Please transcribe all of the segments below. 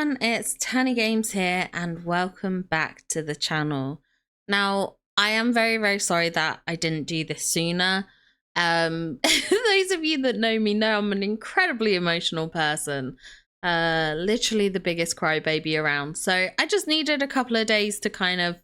everyone, it's Tani Games here and welcome back to the channel. Now, I am very sorry that I didn't do this sooner. Those of you that know me know I'm an incredibly emotional person. Literally the biggest crybaby around. So I just needed a couple of days to kind of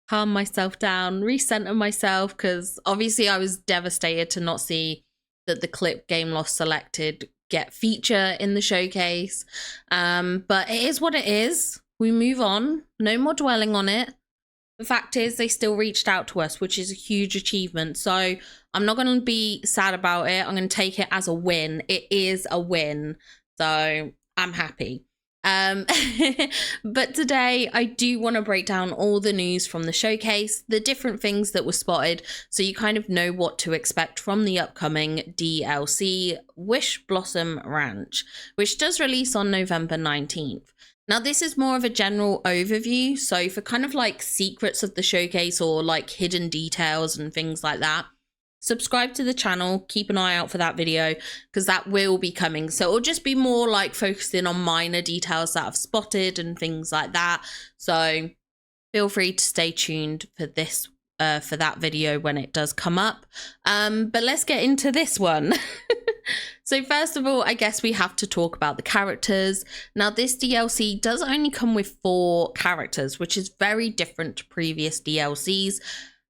calm myself down, recenter myself, because obviously I was devastated to not see that the clip Game Lost selected get feature in the showcase. But it is what it is. We move on. No more dwelling on it. The fact is they still reached out to us, which is a huge achievement. So I'm not going to be sad about it. I'm going to take it as a win. It is a win. So I'm happy. But today I do want to break down all the news from the showcase, the different things that were spotted, so you kind of know what to expect from the upcoming DLC Wishblossom Ranch, which does release on November 19th. Now, this is more of a general overview, so for kind of like secrets of the showcase or like hidden details and things like that, subscribe to the channel, keep an eye out for that video because that will be coming. So it'll just be more like focusing on minor details that I've spotted and things like that. So feel free to stay tuned for this for that video when it does come up. But let's get into this one. So first of all, I guess we have to talk about the characters. Now, this DLC does only come with 4 characters, which is very different to previous DLCs.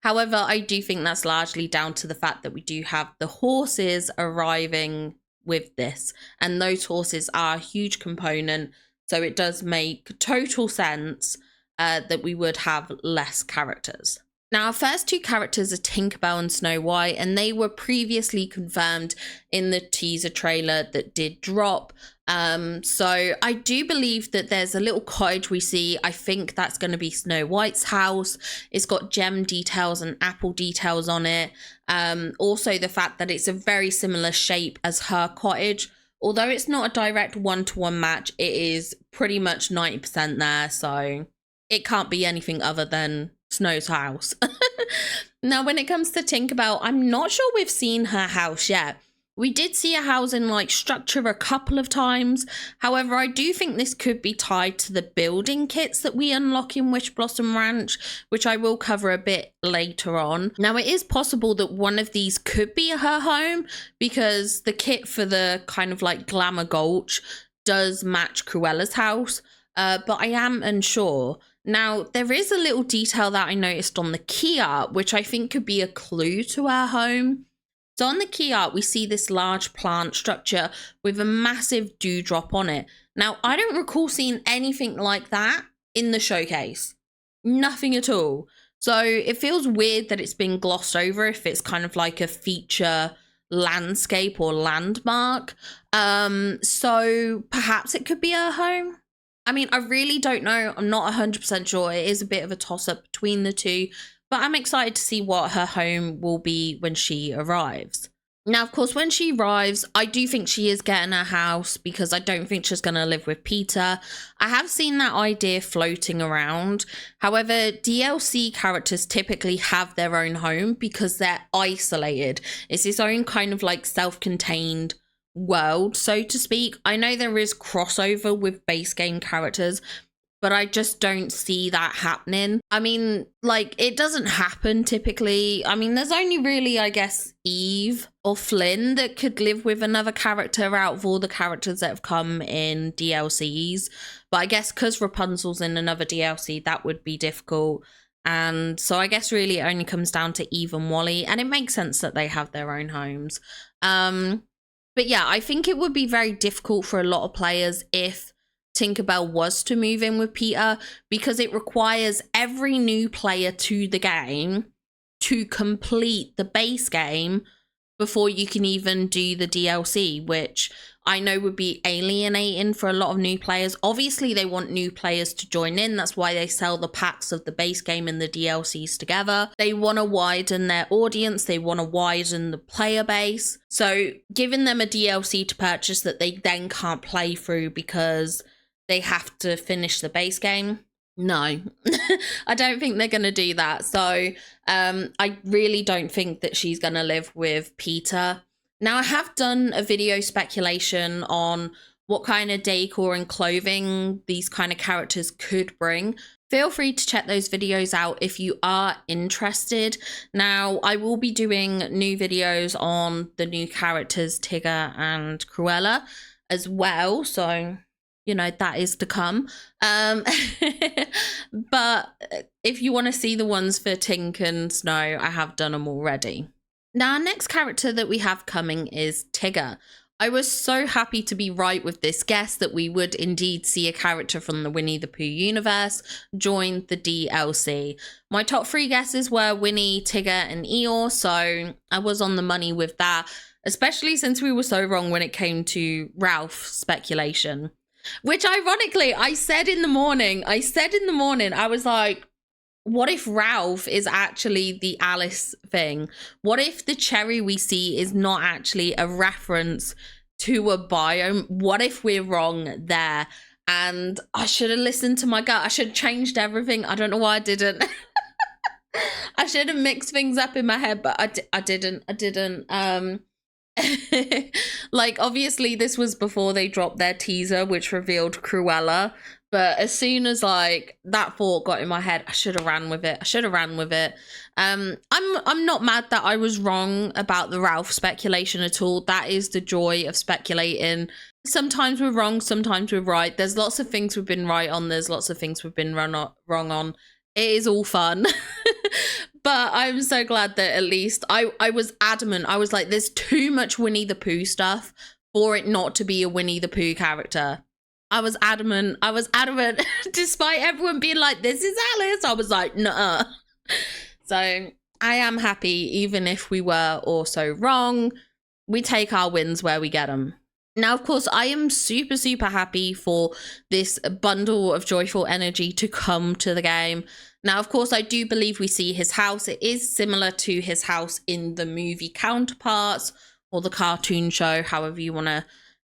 However, I do think that's largely down to the fact that we do have the horses arriving with this, and those horses are a huge component. So it does make total sense that we would have less characters. Now, our first 2 characters are Tinkerbell and Snow White, and they were previously confirmed in the teaser trailer that did drop. So I do believe that there's a little cottage we see. I think that's going to be Snow White's house. It's got gem details and apple details on it. Also, the fact that it's a very similar shape as her cottage. Although it's not a direct one-to-one match, it is pretty much 90% there. So it can't be anything other than Snow's house. Now, when it comes to Tinkerbell, I'm not sure we've seen her house yet. We did see a housing like structure a couple of times. However, I do think this could be tied to the building kits that we unlock in Wishblossom Ranch, which I will cover a bit later on. Now, it is possible that one of these could be her home because the kit for the kind of like Glamour Gulch does match Cruella's house, but I am unsure. Now, there is a little detail that I noticed on the key art, which I think could be a clue to our home. So on the key art, we see this large plant structure with a massive dewdrop on it. Now, I don't recall seeing anything like that in the showcase. Nothing at all. So it feels weird that it's been glossed over if it's kind of like a feature landscape or landmark. So perhaps it could be our home. I mean, I really don't know. I'm not 100% sure. It is a bit of a toss-up between the two. But I'm excited to see what her home will be when she arrives. Now, of course, when she arrives, I do think she is getting a house because I don't think she's going to live with Peter. I have seen that idea floating around. However, DLC characters typically have their own home because they're isolated. It's its own kind of like self-contained world, so to speak. I know there is crossover with base game characters, but I just don't see that happening. I mean, like, it doesn't happen typically. I mean, there's only really, I guess, Eve or Flynn that could live with another character out of all the characters that have come in DLCs. But I guess because Rapunzel's in another DLC, that would be difficult. And so I guess really it only comes down to Eve and Wally. And it makes sense that they have their own homes. But yeah, I think it would be very difficult for a lot of players if Tinkerbell was to move in with Peter, because it requires every new player to the game to complete the base game before you can even do the DLC, which I know would be alienating for a lot of new players. Obviously, they want new players to join in. That's why they sell the packs of the base game and the DLCs together. They want to widen their audience. They want to widen the player base. So giving them a DLC to purchase that they then can't play through because they have to finish the base game. No, I don't think they're going to do that. So I really don't think that she's going to live with Peter. Now, I have done a video speculation on what kind of decor and clothing these kind of characters could bring. Feel free to check those videos out if you are interested. Now, I will be doing new videos on the new characters, Tigger and Cruella, as well. So, you know, that is to come. But if you want to see the ones for Tink and Snow, I have done them already. Now, our next character that we have coming is Tigger. I was so happy to be right with this guess that we would indeed see a character from the Winnie the Pooh universe join the DLC. My top 3 guesses were Winnie, Tigger, and Eeyore, so I was on the money with that, especially since we were so wrong when it came to Ralph speculation. Which ironically, I said in the morning, I was like, what if Ralph is actually the Alice thing? What if the cherry we see is not actually a reference to a biome? What if we're wrong there? And I should have listened to my gut. I should have changed everything. I don't know why I didn't. I should have mixed things up in my head, but I didn't. Like, obviously this was before they dropped their teaser, which revealed Cruella. But as soon as like that thought got in my head, I should have ran with it. I'm not mad that I was wrong about the Ralph speculation at all. That is the joy of speculating. Sometimes we're wrong, sometimes we're right. There's lots of things we've been right on. There's lots of things we've been wrong on. It is all fun. But I'm so glad that at least I was adamant. I was like, there's too much Winnie the Pooh stuff for it not to be a Winnie the Pooh character. I was adamant. Despite everyone being like, this is Alice. I was like, nuh-uh. So I am happy, even if we were also wrong. We take our wins where we get them. Now, of course, I am super, super happy for this bundle of joyful energy to come to the game. Now, of course, I do believe we see his house. It is similar to his house in the movie counterparts or the cartoon show, however you want to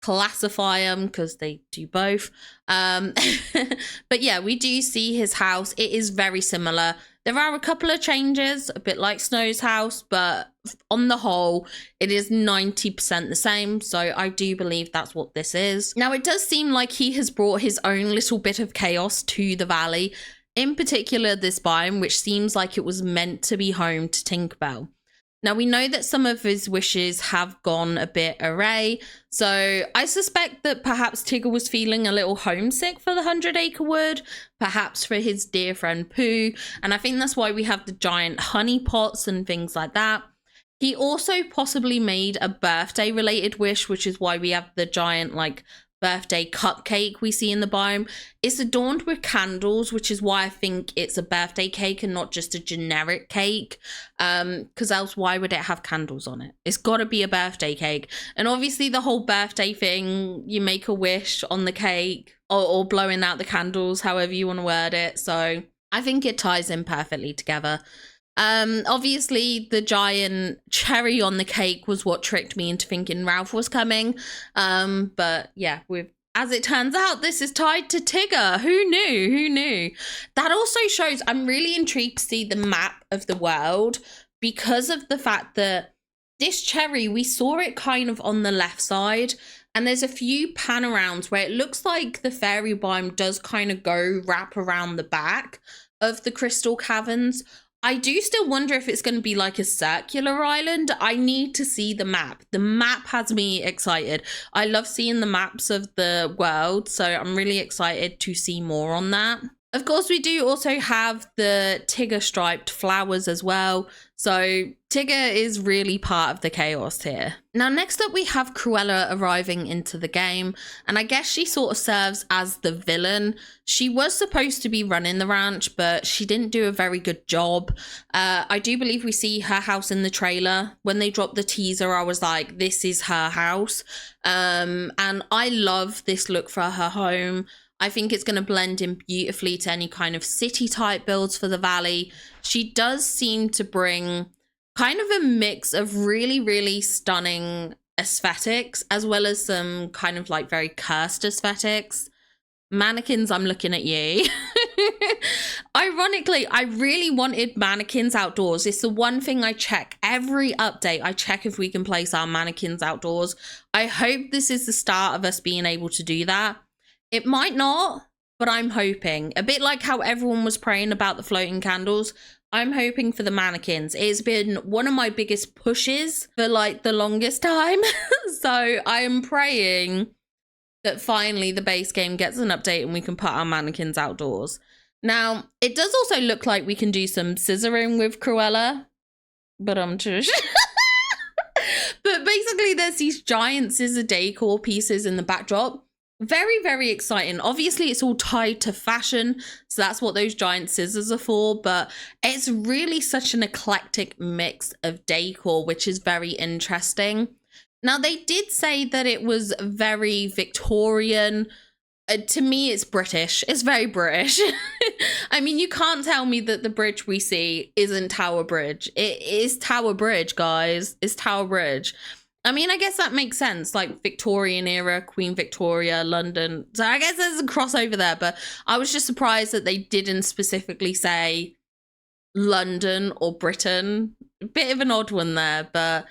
classify them, because they do both. But yeah, we do see his house. It is very similar. There are a couple of changes, a bit like Snow's house, but on the whole, it is 90% the same. So I do believe that's what this is. Now, it does seem like he has brought his own little bit of chaos to the valley, in particular this biome, which seems like it was meant to be home to Tinkerbell. Now, we know that some of his wishes have gone a bit awry, so I suspect that perhaps Tigger was feeling a little homesick for the 100-acre wood, perhaps for his dear friend Pooh, and I think that's why we have the giant honey pots and things like that. He also possibly made a birthday-related wish, which is why we have the giant, like, birthday cupcake we see in the biome. It's adorned with candles, which is why I think it's a birthday cake and not just a generic cake, because else why would it have candles on it? It's got to be a birthday cake. And obviously the whole birthday thing, you make a wish on the cake or blowing out the candles, however you want to word it. So I think it ties in perfectly together. Obviously the giant cherry on the cake was what tricked me into thinking Ralph was coming. But yeah, as it turns out, this is tied to Tigger. Who knew? That also shows I'm really intrigued to see the map of the world, because of the fact that this cherry, we saw it kind of on the left side, and there's a few pan arounds where it looks like the fairy biome does kind of go wrap around the back of the crystal caverns. I do still wonder if it's going to be like a circular island. I need to see the map. The map has me excited. I love seeing the maps of the world, so I'm really excited to see more on that. Of course, we do also have the Tigger striped flowers as well. So Tigger is really part of the chaos here. Now, next up, we have Cruella arriving into the game. And I guess she sort of serves as the villain. She was supposed to be running the ranch, but she didn't do a very good job. I do believe we see her house in the trailer. When they dropped the teaser, I was like, this is her house. And I love this look for her home. I think it's going to blend in beautifully to any kind of city type builds for the valley. She does seem to bring kind of a mix of really, really stunning aesthetics, as well as some kind of like very cursed aesthetics. Mannequins, I'm looking at you. Ironically, I really wanted mannequins outdoors. It's the one thing I check every update. I check if we can place our mannequins outdoors. I hope this is the start of us being able to do that. It might not, but I'm hoping. A bit like how everyone was praying about the floating candles. I'm hoping for the mannequins. It's been one of my biggest pushes for like the longest time. So I am praying that finally the base game gets an update and we can put our mannequins outdoors. Now, it does also look like we can do some scissoring with Cruella, but I'm just... But basically there's these giant scissor decor pieces in the backdrop. Very, very exciting. Obviously, it's all tied to fashion, so that's what those giant scissors are for, but it's really such an eclectic mix of decor, which is very interesting. Now, they did say that it was very Victorian. To me, it's British. It's very British. I mean, you can't tell me that the bridge we see isn't Tower Bridge. It is Tower Bridge, guys. It's Tower Bridge. I mean, I guess that makes sense, like Victorian era, Queen Victoria, London. So I guess there's a crossover there, but I was just surprised that they didn't specifically say London or Britain. A bit of an odd one there, but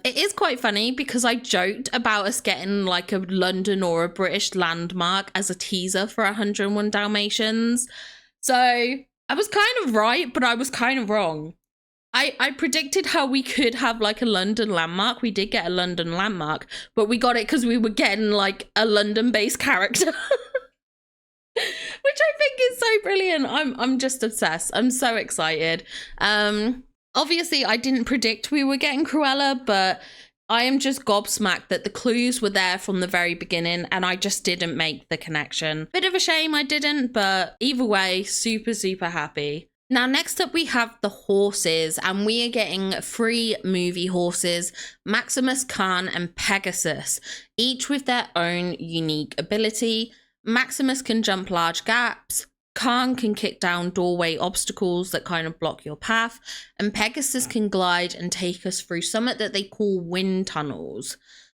it is quite funny because I joked about us getting like a London or a British landmark as a teaser for 101 Dalmatians. So I was kind of right, but I was kind of wrong. I predicted how we could have like a London landmark. We did get a London landmark, but we got it because we were getting like a London-based character. Which I think is so brilliant. I'm just obsessed. I'm so excited. Obviously, I didn't predict we were getting Cruella, but I am just gobsmacked that the clues were there from the very beginning and I just didn't make the connection. Bit of a shame I didn't, but either way, super, super happy. Now, next up, we have the horses, and we are getting 3 movie horses, Maximus, Khan, and Pegasus, each with their own unique ability. Maximus can jump large gaps, Khan can kick down doorway obstacles that kind of block your path, and Pegasus can glide and take us through something that they call wind tunnels.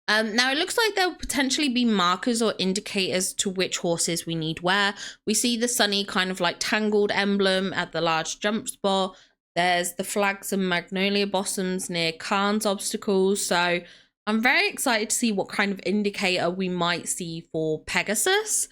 Now, it looks like there'll potentially be markers or indicators to which horses we need where. We see the sunny kind of like tangled emblem at the large jump spot. There's the flags and magnolia blossoms near Khan's obstacles. So I'm very excited to see what kind of indicator we might see for Pegasus.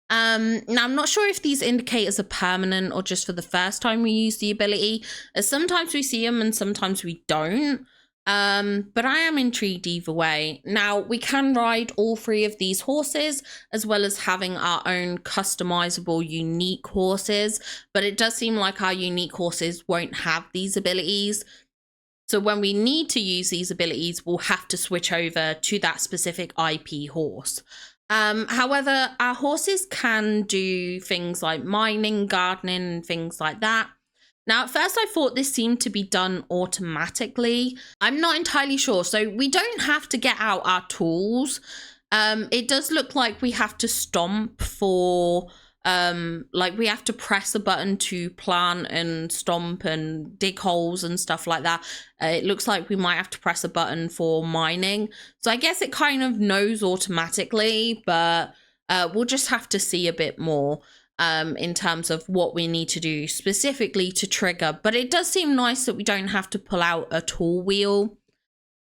Now, I'm not sure if these indicators are permanent or just for the first time we use the ability, as sometimes we see them and sometimes we don't. But I am intrigued either way. Now, we can ride all 3 of these horses, as well as having our own customizable unique horses, but it does seem like our unique horses won't have these abilities. So when we need to use these abilities, we'll have to switch over to that specific IP horse. However, our horses can do things like mining, gardening, and things like that. Now, at first I thought this seemed to be done automatically. I'm not entirely sure. So we don't have to get out our tools. It does look like we have to stomp for, like we have to press a button to plant and stomp and dig holes and stuff like that. It looks like we might have to press a button for mining. So I guess it kind of knows automatically, but we'll just have to see a bit more. In terms of what we need to do specifically to trigger, but it does seem nice that we don't have to pull out a tool wheel.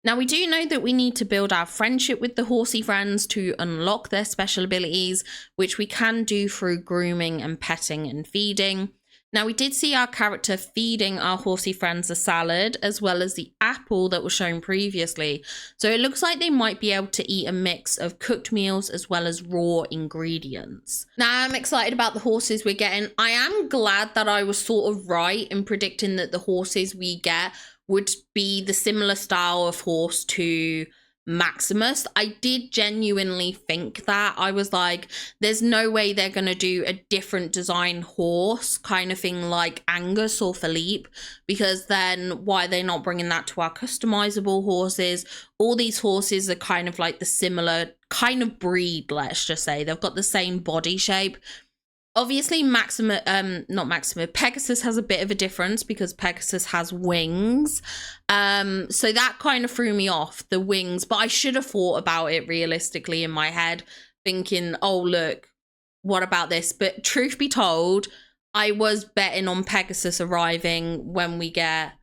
Now, we do know that we need to build our friendship with the horsey friends to unlock their special abilities, which we can do through grooming and petting and feeding. Now, we did see our character feeding our horsey friends a salad, as well as the apple that was shown previously. So it looks like they might be able to eat a mix of cooked meals as well as raw ingredients. Now, I'm excited about the horses we're getting. I am glad that I was sort of right in predicting that the horses we get would be the similar style of horse to Maximus. I did genuinely think that. I was like, there's no way they're going to do a different design horse kind of thing like Angus or Philippe, because then why are they not bringing that to our customizable horses? All these horses are kind of like the similar kind of breed, let's just say. They've got the same body shape. Obviously, Pegasus has a bit of a difference because Pegasus has wings. So that kind of threw me off, the wings. But I should have thought about it realistically in my head, thinking, oh, look, what about this? But truth be told, I was betting on Pegasus arriving when we get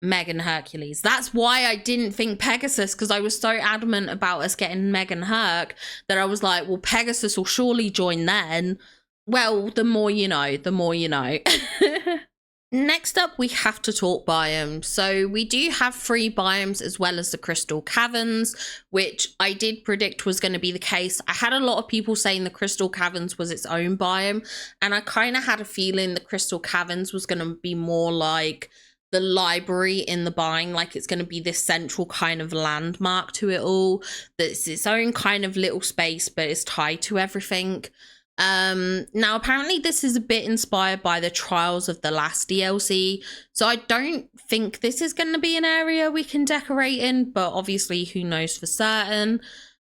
Meg and Hercules. That's why I didn't think Pegasus, because I was so adamant about us getting Meg and Herc that I was like, well, Pegasus will surely join then. Well, the more you know, the more you know. Next up, we have to talk biomes. So we do have 3 biomes as well as the crystal caverns, which I did predict was going to be the case. I had a lot of people saying the crystal caverns was its own biome, and I kind of had a feeling the crystal caverns was going to be more like the library in the biome, like it's going to be this central kind of landmark to it all, that's its own kind of little space, but it's tied to everything. Now apparently this is a bit inspired by the Trials of the Last DLC, so I don't think this is going to be an area we can decorate in, but obviously who knows for certain.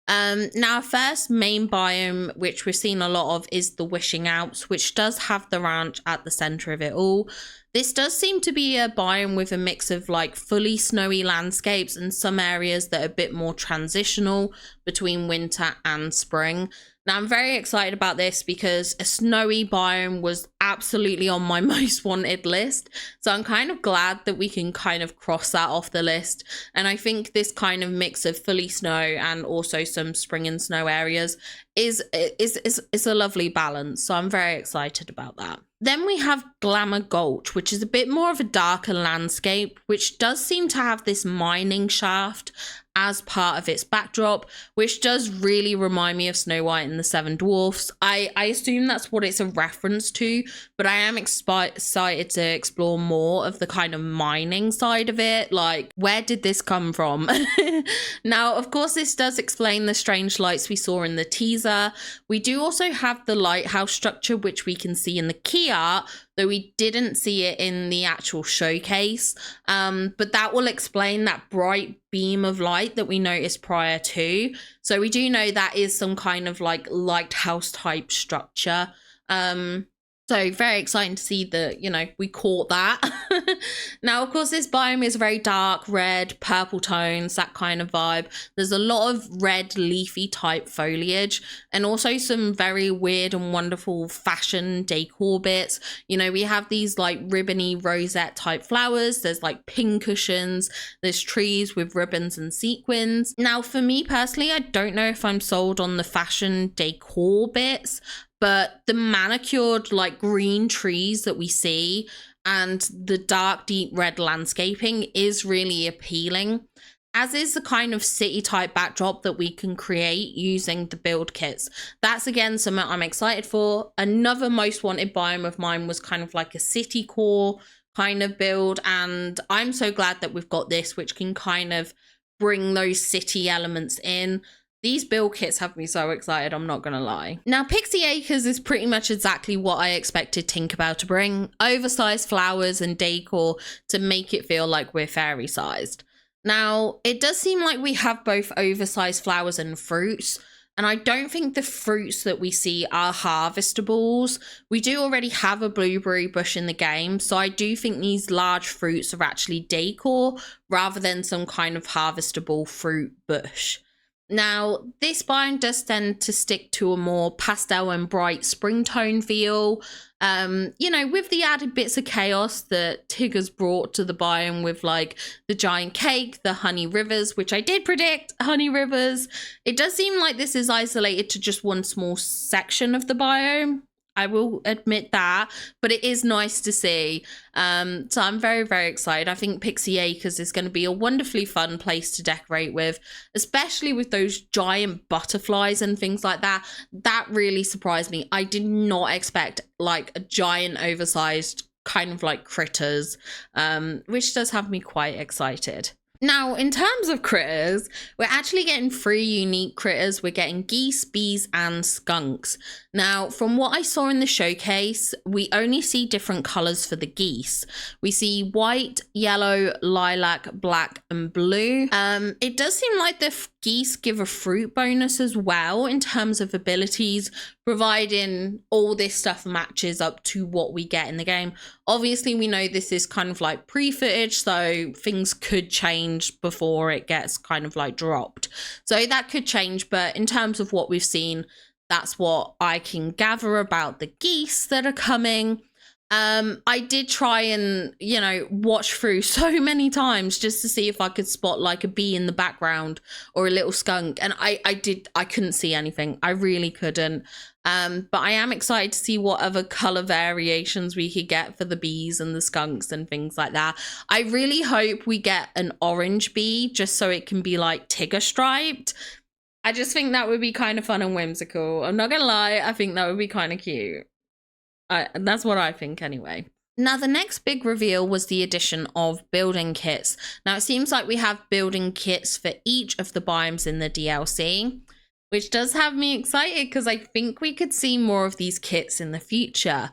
Now our first main biome, which we've seen a lot of, is the Wishing Alps, which does have the ranch at the center of it all. This does seem to be a biome with a mix of like fully snowy landscapes and some areas that are a bit more transitional between winter and spring. Now, I'm very excited about this because a snowy biome was absolutely on my most wanted list. So I'm kind of glad that we can kind of cross that off the list. And I think this kind of mix of fully snow and also some spring and snow areas is a lovely balance. So I'm very excited about that. Then we have Glamour Gulch, which is a bit more of a darker landscape, which does seem to have this mining shaft as part of its backdrop, which does really remind me of Snow White and the Seven Dwarfs. I assume that's what it's a reference to, but I am excited to explore more of the kind of mining side of it. Like, where did this come from? Now, of course, this does explain the strange lights we saw in the teaser. We do also have the lighthouse structure, which we can see in the key art, though we didn't see it in the actual showcase. But that will explain that bright beam of light that we noticed prior to. So we do know that is some kind of like lighthouse type structure. So very exciting to see that, you know, we caught that. Now, of course, this biome is very dark, red, purple tones, that kind of vibe. There's a lot of red leafy type foliage and also some very weird and wonderful fashion decor bits. You know, we have these like ribbony rosette type flowers. There's like pincushions. There's trees with ribbons and sequins. Now, for me personally, I don't know if I'm sold on the fashion decor bits, but the manicured like green trees that we see and the dark deep red landscaping is really appealing, as is the kind of city type backdrop that we can create using the build kits. That's again something I'm excited for. Another most wanted biome of mine was kind of like a city core kind of build, and I'm so glad that we've got this, which can kind of bring those city elements in. These build kits have me so excited, I'm not gonna lie. Now, Pixie Acres is pretty much exactly what I expected Tinkerbell to bring. Oversized flowers and decor to make it feel like we're fairy sized. Now, it does seem like we have both oversized flowers and fruits, and I don't think the fruits that we see are harvestables. We do already have a blueberry bush in the game, so I do think these large fruits are actually decor rather than some kind of harvestable fruit bush. Now, this biome does tend to stick to a more pastel and bright spring tone feel, you know, with the added bits of chaos that Tigger's brought to the biome with like the giant cake, the honey rivers, which I did predict, honey rivers. It does seem like this is isolated to just one small section of the biome. I will admit that, but it is nice to see. So I'm very, very excited. I think Pixie Acres is going to be a wonderfully fun place to decorate with, especially with those giant butterflies and things like that. That really surprised me. I did not expect like a giant oversized kind of like critters, which does have me quite excited. Now, in terms of critters, we're actually getting 3 unique critters. We're getting geese, bees, and skunks. Now, from what I saw in the showcase, we only see different colors for the geese. We see white, yellow, lilac, black, and blue. It does seem like the geese give a fruit bonus as well in terms of abilities, providing all this stuff matches up to what we get in the game. Obviously, we know this is kind of like pre-footage, so things could change before it gets kind of like dropped. So that could change, but in terms of what we've seen, That's what I can gather about the geese that are coming. I did try and, you know, watch through so many times just to see if I could spot like a bee in the background or a little skunk. And I couldn't see anything. I really couldn't. But I am excited to see what other color variations we could get for the bees and the skunks and things like that. I really hope we get an orange bee just so it can be like Tigger striped. I just think that would be kind of fun and whimsical. I'm not gonna lie, I think that would be kind of cute. That's what I think anyway. Now, the next big reveal was the addition of building kits. Now, it seems like we have building kits for each of the biomes in the DLC, which does have me excited because I think we could see more of these kits in the future.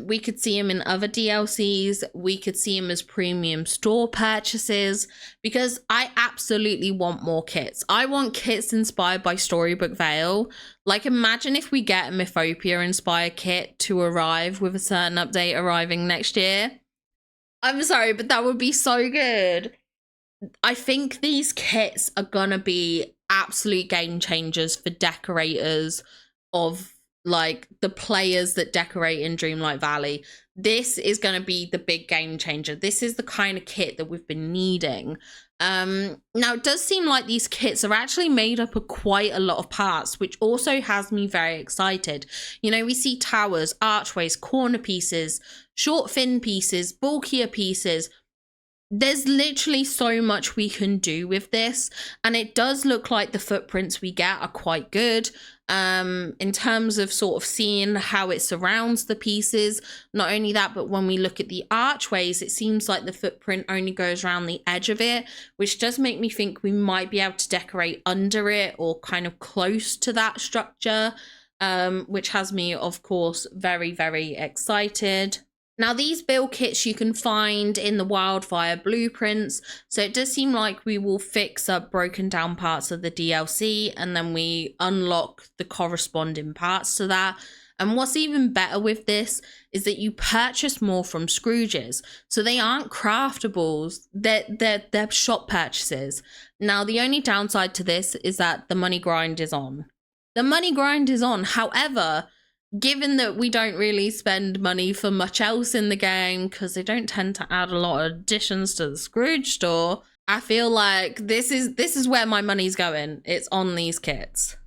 We could see them in other DLCs. We could see them as premium store purchases because I absolutely want more kits. I want kits inspired by Storybook Vale. Like, imagine if we get a Mythopia inspired kit to arrive with a certain update arriving next year. I'm sorry, but that would be so good. I think these kits are gonna be absolute game changers for decorators of like the players that decorate in Dreamlight Valley. This is going to be the big game changer. This is the kind of kit that we've been needing. Now, it does seem like these kits are actually made up of quite a lot of parts, which also has me very excited. You know, we see towers, archways, corner pieces, short fin pieces, bulkier pieces. There's literally so much we can do with this, and it does look like the footprints we get are quite good in terms of sort of seeing how it surrounds the pieces. Not only that, but when we look at the archways, it seems like the footprint only goes around the edge of it, which does make me think we might be able to decorate under it or kind of close to that structure, which has me, of course, very, very excited. Now, these build kits you can find in the Wildfire blueprints, so it does seem like we will fix up broken down parts of the DLC and then we unlock the corresponding parts to that. And what's even better with this is that you purchase more from Scrooges, so they aren't craftables, they're shop purchases. Now, the only downside to this is that the money grind is on. The money grind is on, however, given that we don't really spend money for much else in the game because they don't tend to add a lot of additions to the Scrooge store, I feel like this is where my money's going. It's on these kits.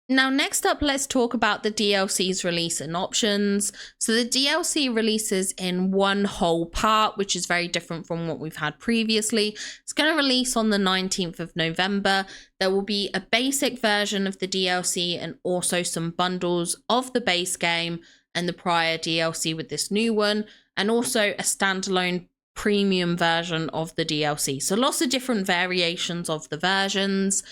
Now, next up, let's talk about the DLC's release and options. So the DLC releases in one whole part, which is very different from what we've had previously. It's going to release on the 19th of November. There will be a basic version of the DLC and also some bundles of the base game and the prior DLC with this new one, and also a standalone premium version of the DLC. So lots of different variations of the versions.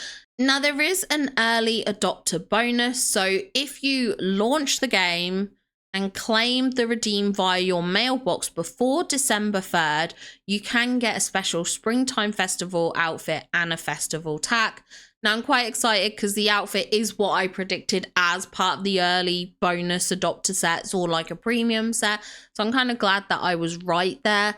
Now, there is an early adopter bonus, so if you launch the game and claim the redeem via your mailbox before December 3rd, you can get a special Springtime Festival outfit and a festival tack. Now, I'm quite excited because the outfit is what I predicted as part of the early bonus adopter sets or like a premium set, so I'm kind of glad that I was right there.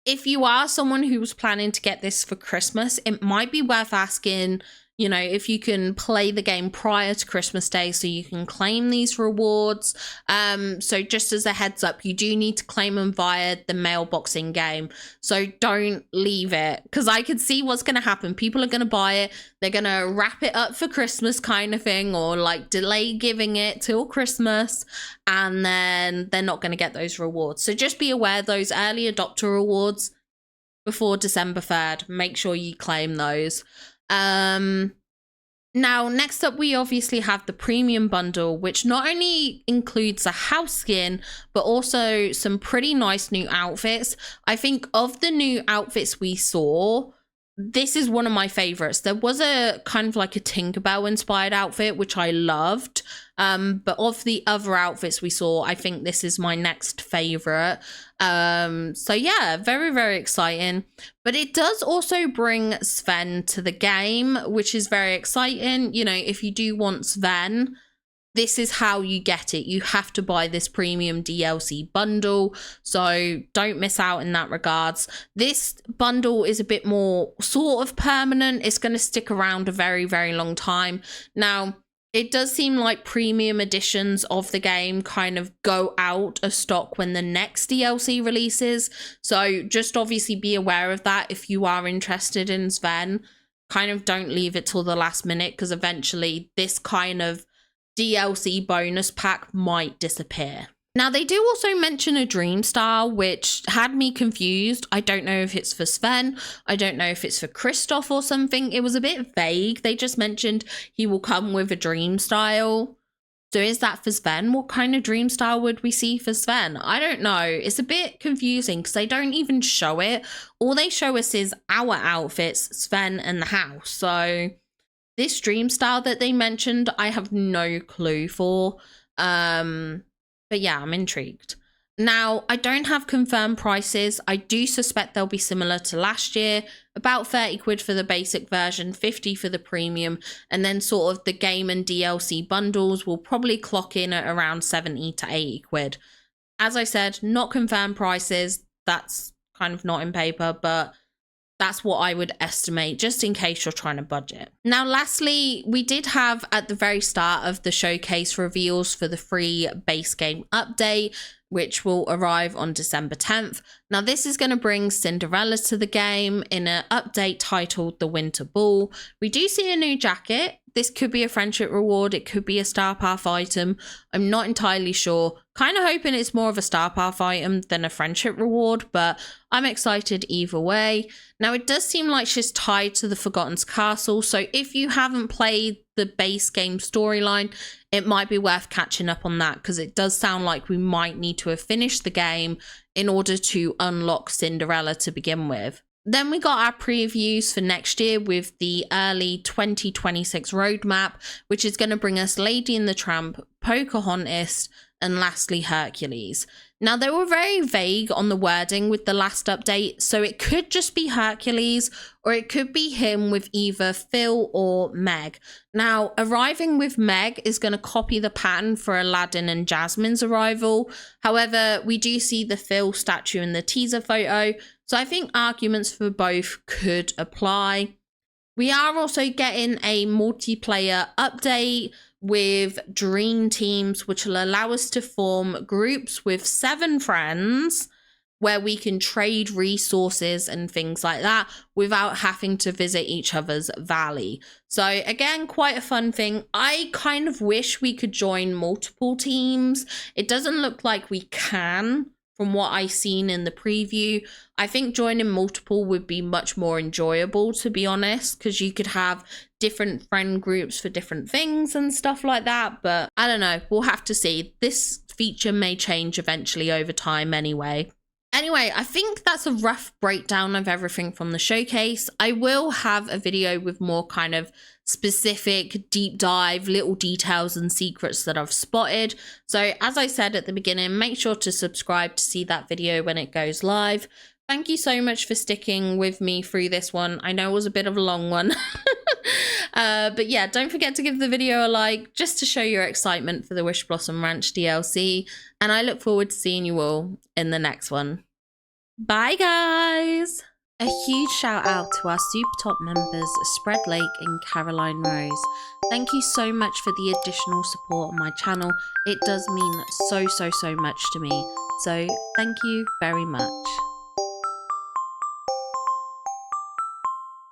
If you are someone who was planning to get this for Christmas, it might be worth asking, you know, if you can play the game prior to Christmas Day so you can claim these rewards. So just as a heads up, you do need to claim them via the mailbox in game. So don't leave it, because I could see what's going to happen. People are going to buy it. They're going to wrap it up for Christmas kind of thing, or like delay giving it till Christmas, and then they're not going to get those rewards. So just be aware, those early adopter rewards before December 3rd, make sure you claim those. Now, next up, we obviously have the premium bundle, which not only includes a house skin, but also some pretty nice new outfits. I think of the new outfits we saw, this is one of my favorites. There was a kind of like a Tinkerbell inspired outfit, which I loved. But of the other outfits we saw, I think this is my next favorite. So yeah, very, very exciting. But it does also bring Sven to the game, which is very exciting. You know, if you do want Sven, this is how you get it. You have to buy this premium DLC bundle, so don't miss out in that regards. This bundle is a bit more sort of permanent. It's going to stick around a very, very long time. Now, It does seem like premium editions of the game kind of go out of stock when the next DLC releases. So just obviously be aware of that if you are interested in Sven. Kind of don't leave it till the last minute, because eventually this kind of DLC bonus pack might disappear. Now, they do also mention a dream style, which had me confused. I don't know if it's for Sven. I don't know if it's for Christoph or something. It was a bit vague. They just mentioned he will come with a dream style. So is that for Sven? What kind of dream style would we see for Sven? I don't know. It's a bit confusing because they don't even show it. All they show us is our outfits, Sven and the house. So this dream style that they mentioned, I have no clue for. But yeah, I'm intrigued. Now, I don't have confirmed prices. I do suspect they'll be similar to last year. About 30 quid for the basic version, 50 for the premium. And then sort of the game and DLC bundles will probably clock in at around 70 to 80 quid. As I said, not confirmed prices. That's kind of not in paper, but that's what I would estimate, just in case you're trying to budget. Now, lastly, we did have at the very start of the showcase reveals for the free base game update, which will arrive on December 10th. Now, this is going to bring Cinderella to the game in an update titled The Winter Ball. We do see a new jacket. This could be a friendship reward. It could be a Star Path item. I'm not entirely sure. Kind of hoping it's more of a Star Path item than a friendship reward, but I'm excited either way. Now, it does seem like she's tied to the Forgotten's Castle, so if you haven't played the base game storyline, it might be worth catching up on that, because it does sound like we might need to have finished the game in order to unlock Cinderella to begin with. Then we got our previews for next year with the early 2026 roadmap, which is going to bring us Lady and the Tramp, Pocahontas, and lastly Hercules. Now, they were very vague on the wording with the last update, so it could just be Hercules, or it could be him with either Phil or Meg. Now, arriving with Meg is going to copy the pattern for Aladdin and Jasmine's arrival. However, we do see the Phil statue in the teaser photo, so I think arguments for both could apply. We are also getting a multiplayer update with dream teams, which will allow us to form groups with 7 friends where we can trade resources and things like that without having to visit each other's valley. So again, quite a fun thing. I kind of wish we could join multiple teams. It doesn't look like we can from what I've seen in the preview. I think joining multiple would be much more enjoyable, to be honest, because you could have different friend groups for different things and stuff like that. But I don't know, we'll have to see. This feature may change eventually over time anyway. Anyway, I think that's a rough breakdown of everything from the showcase. I will have a video with more kind of specific deep dive, little details and secrets that I've spotted. So as I said at the beginning, make sure to subscribe to see that video when it goes live. Thank you so much for sticking with me through this one. I know it was a bit of a long one. But yeah, don't forget to give the video a like just to show your excitement for the Wishblossom Ranch DLC. And I look forward to seeing you all in the next one. Bye, guys! A huge shout out to our super top members, Spread Lake and Caroline Rose. Thank you so much for the additional support on my channel. It does mean so much to me. So thank you very much.